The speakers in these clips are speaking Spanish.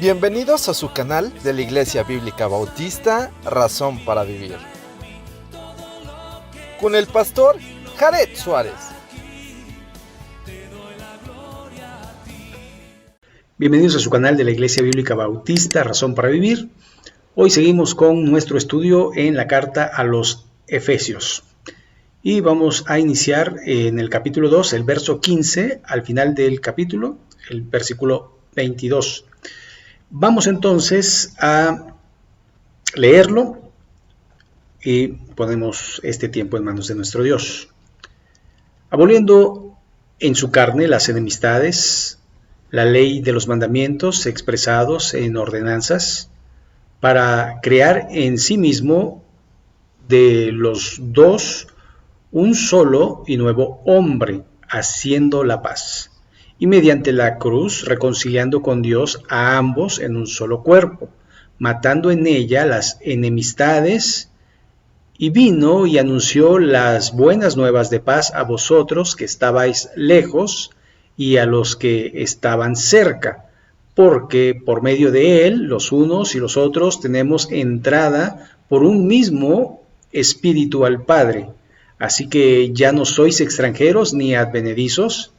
Bienvenidos a su canal de la Iglesia Bíblica Bautista, Razón para Vivir, con el pastor Jared Suárez. Bienvenidos a su canal de la Iglesia Bíblica Bautista, Razón para Vivir. Hoy seguimos con nuestro estudio en la carta a los Efesios. Y vamos a iniciar en el capítulo 2, el verso 15, al final del capítulo, el versículo 22. Vamos entonces a leerlo y ponemos este tiempo en manos de nuestro Dios. Aboliendo en su carne las enemistades, la ley de los mandamientos expresados en ordenanzas, para crear en sí mismo de los dos un solo y nuevo hombre, haciendo la paz, y mediante la cruz reconciliando con Dios a ambos en un solo cuerpo, matando en ella las enemistades, y vino y anunció las buenas nuevas de paz a vosotros que estabais lejos y a los que estaban cerca, porque por medio de él los unos y los otros tenemos entrada por un mismo Espíritu al Padre. Así que ya no sois extranjeros ni advenedizos,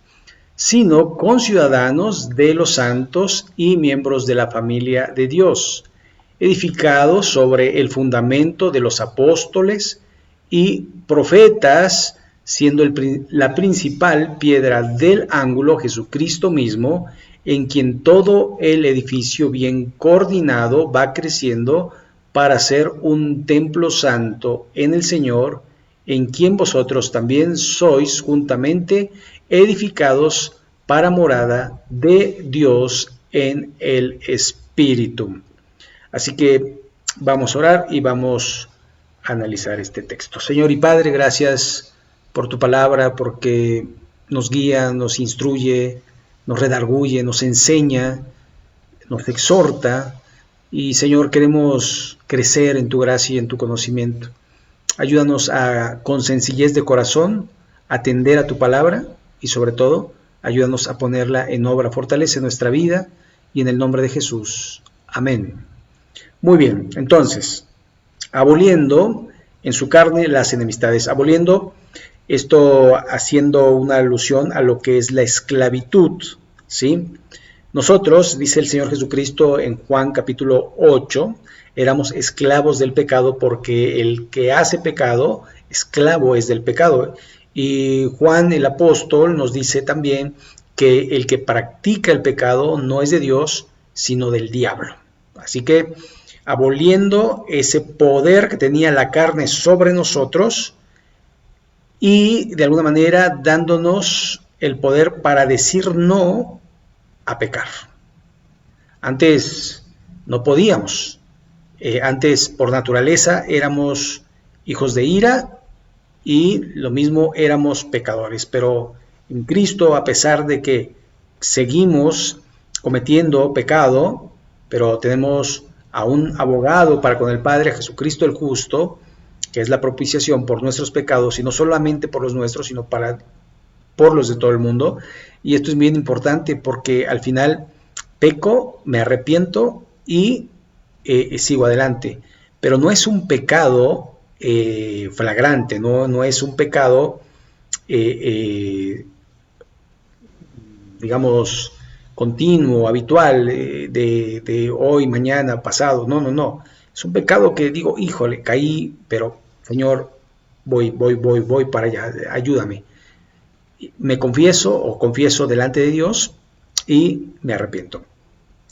sino conciudadanos de los santos y miembros de la familia de Dios, edificados sobre el fundamento de los apóstoles y profetas, siendo la principal piedra del ángulo Jesucristo mismo, en quien todo el edificio bien coordinado va creciendo para ser un templo santo en el Señor, en quien vosotros también sois juntamente edificados para morada de Dios en el Espíritu. Así que vamos a orar y vamos a analizar este texto. Señor y Padre, gracias por tu palabra, porque nos guía, nos instruye, nos redarguye, nos enseña, nos exhorta. Y Señor, queremos crecer en tu gracia y en tu conocimiento. Ayúdanos a, con sencillez de corazón, atender a tu palabra y sobre todo, ayúdanos a ponerla en obra. Fortalece nuestra vida y en el nombre de Jesús. Amén. Muy bien, entonces, aboliendo en su carne las enemistades. Aboliendo, esto haciendo una alusión a lo que es la esclavitud, ¿sí? Nosotros, dice el Señor Jesucristo en Juan capítulo 8, éramos esclavos del pecado porque el que hace pecado, esclavo es del pecado. Y Juan el apóstol nos dice también que el que practica el pecado no es de Dios, sino del diablo. Así que aboliendo ese poder que tenía la carne sobre nosotros y de alguna manera dándonos el poder para decir no a pecar. Antes no podíamos. Antes, por naturaleza, éramos hijos de ira y lo mismo éramos pecadores. Pero en Cristo, a pesar de que seguimos cometiendo pecado, pero tenemos a un abogado para con el Padre, Jesucristo el justo, que es la propiciación por nuestros pecados, y no solamente por los nuestros, sino por los de todo el mundo. Y esto es bien importante porque al final peco, me arrepiento y sigo adelante, pero no es un pecado flagrante, no es un pecado, digamos, continuo, habitual, de hoy, mañana, pasado, no, es un pecado que digo, híjole, caí, pero Señor, voy para allá, ayúdame, me confieso delante de Dios y me arrepiento.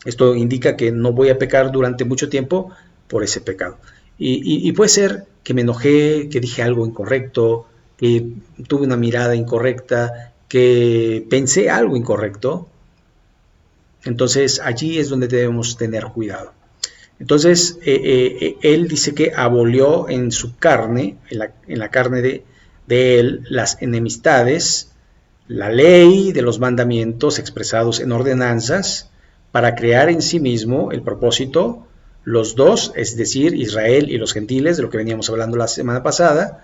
Esto indica que no voy a pecar durante mucho tiempo por ese pecado. Y puede ser que me enojé, que dije algo incorrecto, que tuve una mirada incorrecta, que pensé algo incorrecto. Entonces allí es donde debemos tener cuidado. Entonces él dice que abolió en su carne, en la carne de él, las enemistades, la ley de los mandamientos expresados en ordenanzas, para crear en sí mismo el propósito, los dos, es decir, Israel y los gentiles, de lo que veníamos hablando la semana pasada,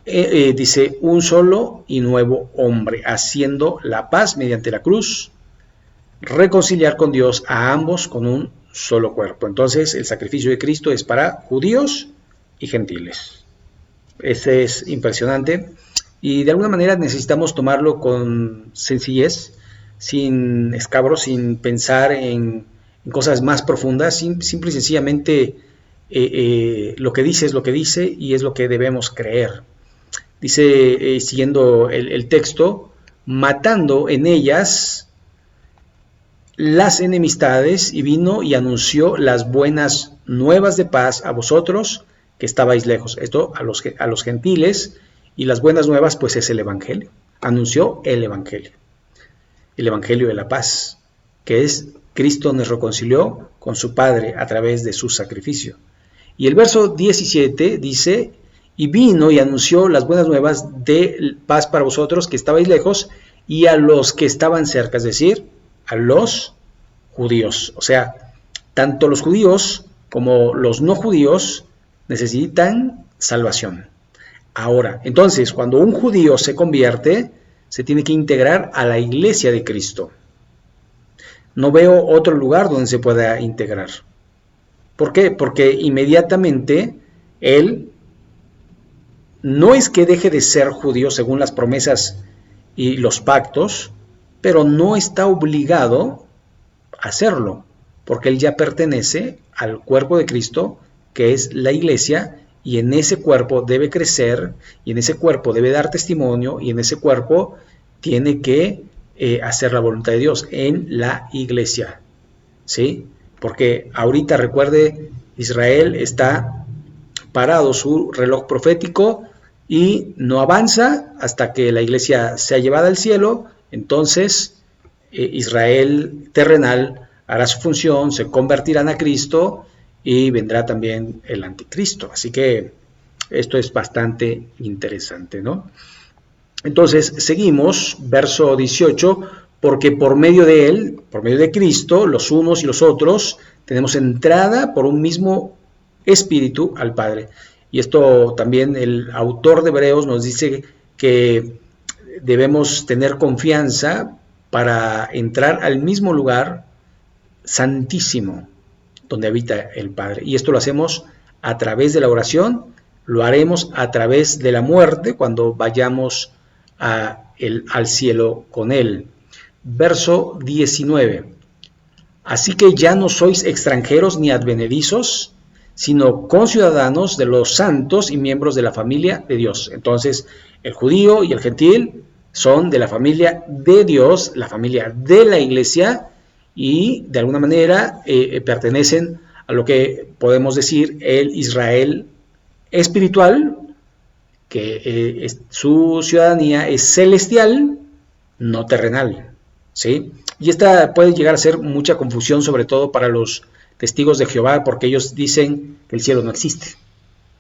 dice, un solo y nuevo hombre, haciendo la paz mediante la cruz, reconciliar con Dios a ambos con un solo cuerpo. Entonces, el sacrificio de Cristo es para judíos y gentiles. Este es impresionante y de alguna manera necesitamos tomarlo con sencillez, sin escabros, sin pensar en cosas más profundas, simple y sencillamente lo que dice es lo que dice y es lo que debemos creer. Dice, siguiendo el texto, matando en ellas las enemistades, y vino y anunció las buenas nuevas de paz a vosotros que estabais lejos. Esto a los gentiles, y las buenas nuevas pues es el evangelio. Anunció el evangelio de la paz, que es Cristo nos reconcilió con su Padre a través de su sacrificio. Y el verso 17 dice, y vino y anunció las buenas nuevas de paz para vosotros que estabais lejos y a los que estaban cerca, es decir, a los judíos. O sea, tanto los judíos como los no judíos necesitan salvación. Ahora, entonces, cuando un judío se convierte, se tiene que integrar a la iglesia de Cristo. No veo otro lugar donde se pueda integrar. ¿Por qué? Porque inmediatamente él no es que deje de ser judío según las promesas y los pactos, pero no está obligado a hacerlo, porque él ya pertenece al cuerpo de Cristo, que es la iglesia, y en ese cuerpo debe crecer, y en ese cuerpo debe dar testimonio, y en ese cuerpo tiene que hacer la voluntad de Dios en la iglesia, ¿sí? Porque ahorita, recuerde, Israel está parado su reloj profético y no avanza hasta que la iglesia sea llevada al cielo. Entonces Israel terrenal hará su función, se convertirán a Cristo y vendrá también el anticristo. Así que esto es bastante interesante, ¿no? Entonces seguimos, verso 18, porque por medio de él, por medio de Cristo, los unos y los otros, tenemos entrada por un mismo espíritu al Padre. Y esto también el autor de Hebreos nos dice que debemos tener confianza para entrar al mismo lugar santísimo donde habita el Padre. Y esto lo hacemos a través de la oración, lo haremos a través de la muerte cuando vayamos al cielo con él. Verso 19. Así que ya no sois extranjeros ni advenedizos, sino conciudadanos de los santos y miembros de la familia de Dios. Entonces, el judío y el gentil son de la familia de Dios, la familia de la iglesia, y de alguna manera pertenecen a lo que podemos decir el Israel espiritual, que su ciudadanía es celestial, no terrenal, ¿sí? Y esta puede llegar a ser mucha confusión, sobre todo para los testigos de Jehová, porque ellos dicen que el cielo no existe,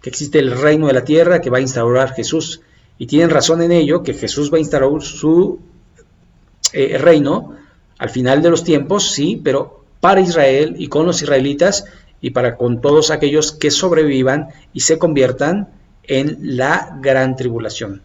que existe el reino de la tierra que va a instaurar Jesús, y tienen razón en ello, que Jesús va a instaurar su reino al final de los tiempos, sí, pero para Israel y con los israelitas y para con todos aquellos que sobrevivan y se conviertan en la gran tribulación.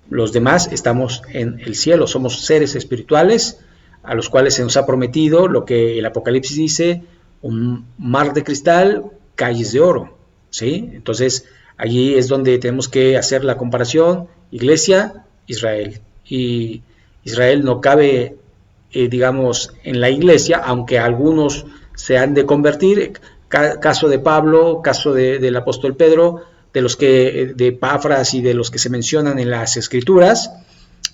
Los demás estamos en el cielo, somos seres espirituales a los cuales se nos ha prometido lo que el Apocalipsis dice, un mar de cristal, calles de oro, ¿sí? Entonces allí es donde tenemos que hacer la comparación, iglesia, Israel. Y Israel no cabe, digamos, en la iglesia, aunque algunos se han de convertir, caso de Pablo, caso del apóstol Pedro, de Epafras y de los que se mencionan en las escrituras,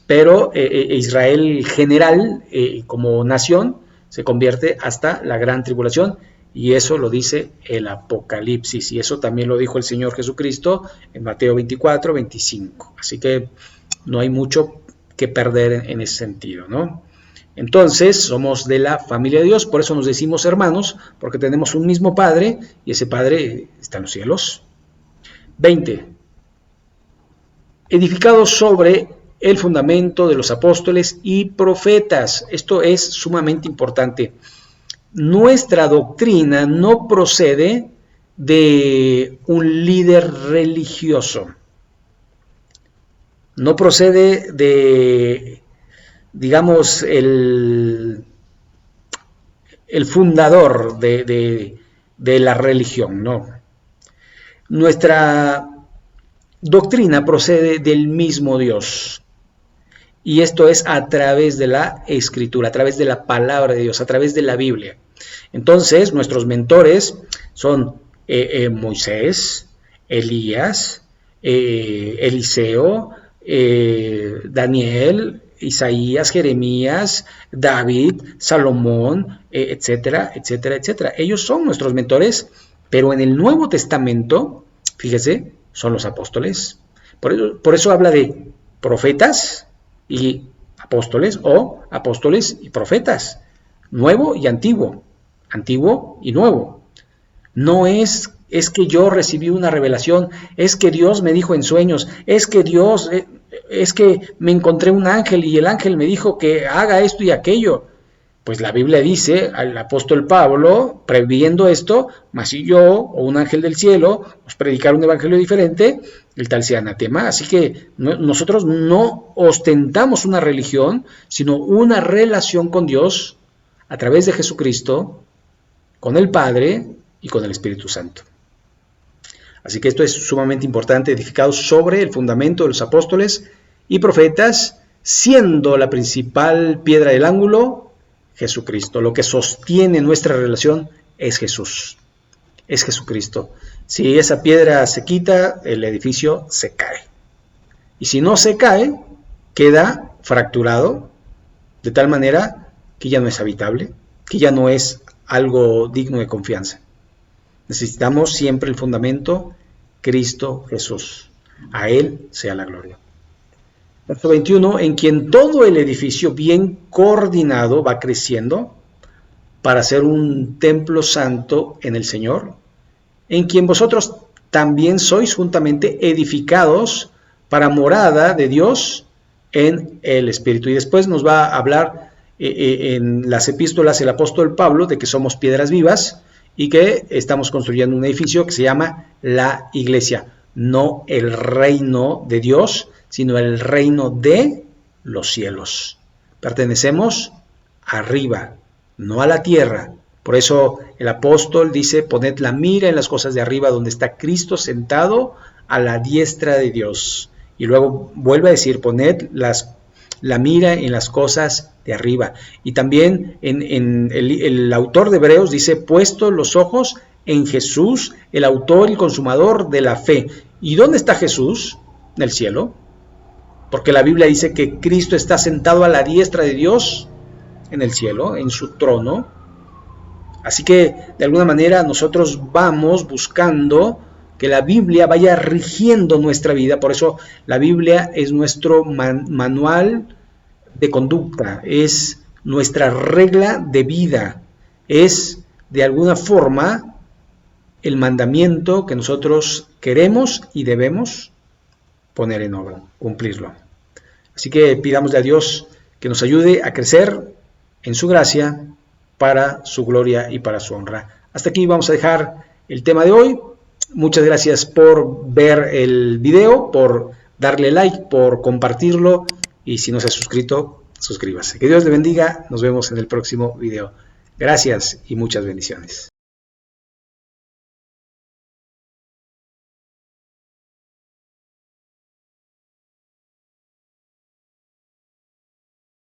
pero Israel general como nación se convierte hasta la gran tribulación, y eso lo dice el Apocalipsis, y eso también lo dijo el Señor Jesucristo en Mateo 24, 25, así que no hay mucho que perder en ese sentido, ¿no? Entonces somos de la familia de Dios, por eso nos decimos hermanos, porque tenemos un mismo Padre, y ese Padre está en los cielos. 20. Edificados sobre el fundamento de los apóstoles y profetas. Esto es sumamente importante. Nuestra doctrina no procede de un líder religioso. No procede de, digamos, el el fundador de la religión, ¿no? Nuestra doctrina procede del mismo Dios. Y esto es a través de la Escritura, a través de la palabra de Dios, a través de la Biblia. Entonces, nuestros mentores son Moisés, Elías, Eliseo, Daniel, Isaías, Jeremías, David, Salomón, etcétera, etcétera, etcétera. Ellos son nuestros mentores, pero en el Nuevo Testamento, fíjese, son los apóstoles. Por eso habla de profetas y apóstoles, o apóstoles y profetas, nuevo y antiguo, antiguo y nuevo. No es que yo recibí una revelación, es que Dios me dijo en sueños, es que me encontré un ángel y el ángel me dijo que haga esto y aquello. Pues la Biblia dice al apóstol Pablo, previendo esto, mas si yo o un ángel del cielo os predicar un evangelio diferente, el tal sea anatema. Así que nosotros no ostentamos una religión, sino una relación con Dios a través de Jesucristo, con el Padre y con el Espíritu Santo. Así que esto es sumamente importante, edificado sobre el fundamento de los apóstoles y profetas, siendo la principal piedra del ángulo Jesucristo. Lo que sostiene nuestra relación es Jesús, es Jesucristo. Si esa piedra se quita, el edificio se cae. Y si no se cae, queda fracturado, de tal manera que ya no es habitable, que ya no es algo digno de confianza. Necesitamos siempre el fundamento, Cristo Jesús. A Él sea la gloria. Verso 21, en quien todo el edificio bien coordinado va creciendo para ser un templo santo en el Señor, en quien vosotros también sois juntamente edificados para morada de Dios en el Espíritu. Y después nos va a hablar en las epístolas el apóstol Pablo de que somos piedras vivas y que estamos construyendo un edificio que se llama la iglesia, no el reino de Dios, sino el reino de los cielos. Pertenecemos arriba, no a la tierra. Por eso el apóstol dice, poned la mira en las cosas de arriba, donde está Cristo sentado a la diestra de Dios. Y luego vuelve a decir, poned la mira en las cosas de arriba. Y también el autor de Hebreos dice, puesto los ojos en Jesús, el autor y consumador de la fe. ¿Y dónde está Jesús? En el cielo. Porque la Biblia dice que Cristo está sentado a la diestra de Dios en el cielo, en su trono. Así que de alguna manera nosotros vamos buscando que la Biblia vaya rigiendo nuestra vida. Por eso la Biblia es nuestro manual de conducta, es nuestra regla de vida, es de alguna forma el mandamiento que nosotros queremos y debemos poner en obra, cumplirlo. Así que pidamos a Dios que nos ayude a crecer en su gracia para su gloria y para su honra. Hasta aquí vamos a dejar el tema de hoy. Muchas gracias por ver el video, por darle like, por compartirlo y si no se ha suscrito, suscríbase. Que Dios le bendiga. Nos vemos en el próximo video. Gracias y muchas bendiciones.